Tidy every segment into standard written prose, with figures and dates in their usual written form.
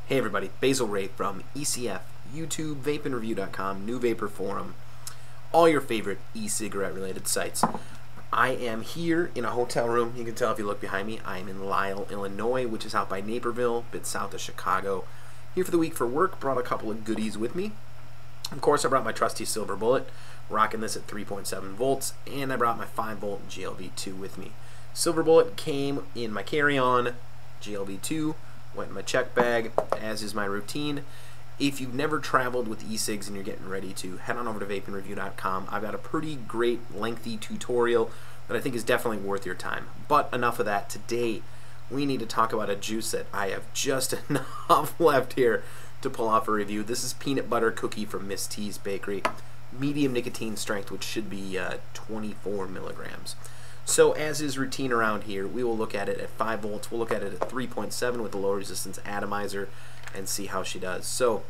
Hey everybody, Basilray from ECF, YouTube, vapeandreview.com, New Vapor Forum, all your favorite e-cigarette related sites. I am here in a hotel room. You can tell if you look behind me. I am in Lisle, Illinois, which is out by Naperville, a bit south of Chicago. Here for the week for work, brought a couple of goodies with me. Of course, I brought my trusty Silver Bullet, rocking this at 3.7 volts, and I brought my 5-volt GLV2 with me. Silver Bullet came in my carry-on, GLV2 went in my check bag, as is my routine. If you've never traveled with eCigs and you're getting ready to, head on over to vapeingreview.com. I've got a pretty great lengthy tutorial that I think is definitely worth your time. But enough of that. Today we need to talk about a juice that I have just enough left here to pull off a review. This is peanut butter cookie from Miss T's Bakery, medium nicotine strength, which should be 24 milligrams. So as is routine around here, we will look at it at 5 volts, we'll look at it at 3.7 with the low resistance atomizer and see how she does. So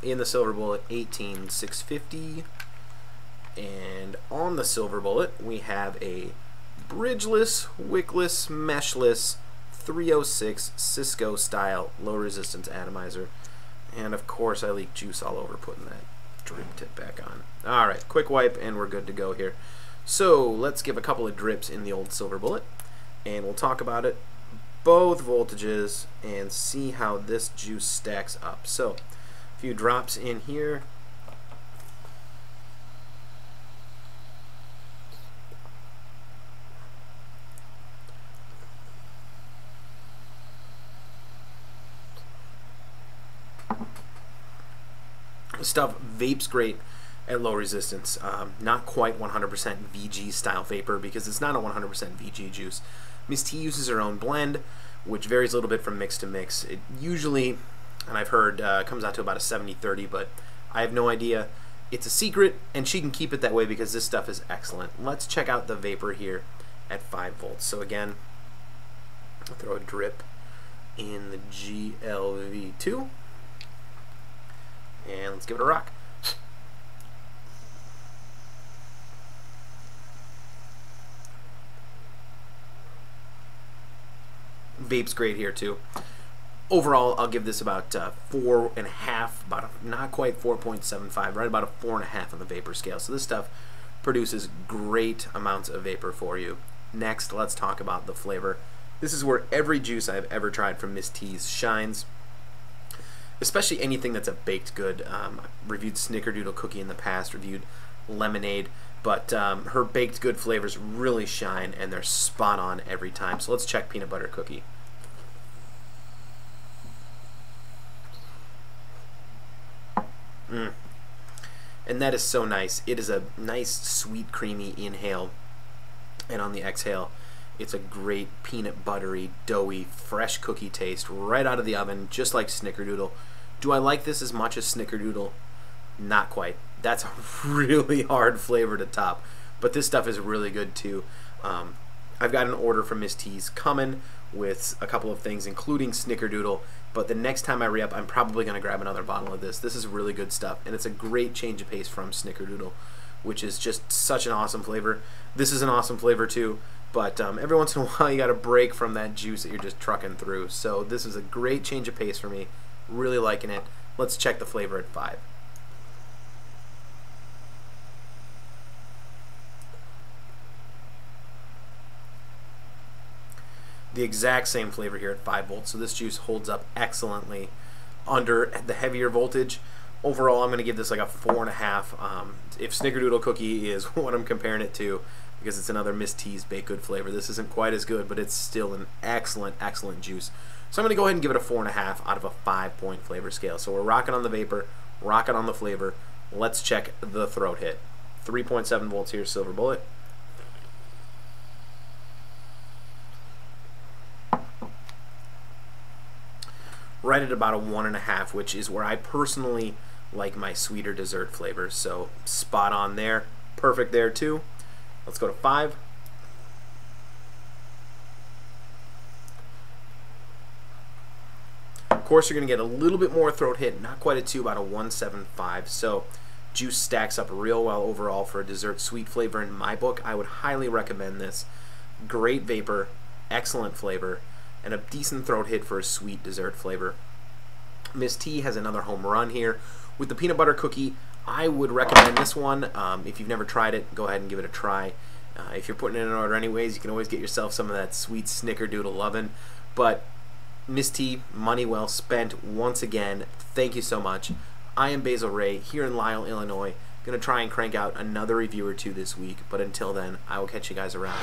in the Silver Bullet, 18650, and on the Silver Bullet we have a bridgeless, wickless, meshless 306 Cisco style low resistance atomizer, and of course I leaked juice all over putting that drip tip back on. Alright, quick wipe and we're good to go here. So let's give a couple of drips in the old Silver Bullet and we'll talk about it, both voltages, and see how this juice stacks up. So a few drops in here. Stuff vapes great at low resistance. Not quite 100% VG style vapor because it's not a 100% VG juice. Miss T uses her own blend, which varies a little bit from mix to mix. It usually, and I've heard, comes out to about a 70-30, but I have no idea. It's a secret, and she can keep it that way because this stuff is excellent. Let's check out the vapor here at 5 volts. So again, I'll throw a drip in the GLV2, and let's give it a rock. Vape's great here too. Overall, I'll give this about 4.5, not quite 4.75, right about a 4.5 on the vapor scale. So this stuff produces great amounts of vapor for you. Next, let's talk about the flavor. This is where every juice I've ever tried from Miss T's shines, especially anything that's a baked good. I've reviewed Snickerdoodle cookie in the past, reviewed lemonade, but her baked good flavors really shine and they're spot on every time. So let's check peanut butter cookie. And that is so nice. It is a nice sweet creamy inhale, and on the exhale it's a great peanut buttery, doughy, fresh cookie taste right out of the oven, just like Snickerdoodle. Do I like this as much as Snickerdoodle? Not quite. That's a really hard flavor to top, but this stuff is really good too. I've got an order from Miss T's coming with a couple of things, including Snickerdoodle, but the next time I re-up, I'm probably going to grab another bottle of this. This is really good stuff, and it's a great change of pace from Snickerdoodle, which is just such an awesome flavor. This is an awesome flavor too, but every once in a while you got to break from that juice that you're just trucking through. So this is a great change of pace for me. Really liking it. Let's check the flavor at 5. The exact same flavor here at 5 volts, so this juice holds up excellently under the heavier voltage. Overall, I'm going to give this like a 4.5. If Snickerdoodle cookie is what I'm comparing it to, because it's another Miss T's baked good flavor, this isn't quite as good, but it's still an excellent, excellent juice. So I'm going to go ahead and give it a 4.5 out of a 5-point flavor scale. So we're rocking on the vapor, rocking on the flavor. Let's check the throat hit. 3.7 volts here, Silver Bullet. Right at about a 1.5, which is where I personally like my sweeter dessert flavors. So spot on there, perfect there too. Let's go to 5. Of course, you're going to get a little bit more throat hit, not quite a 2, about a 1.75. So juice stacks up real well overall for a dessert sweet flavor in my book. I would highly recommend this. Great vapor, excellent flavor, and a decent throat hit for a sweet dessert flavor. Miss T has another home run here with the peanut butter cookie. I would recommend this one. If you've never tried it, go ahead and give it a try. If you're putting in an order anyways, you can always get yourself some of that sweet Snickerdoodle lovin'. But Miss T, money well spent once again. Thank you so much. I am Basilray here in Lisle, Illinois. Gonna try and crank out another review or two this week, but until then, I will catch you guys around.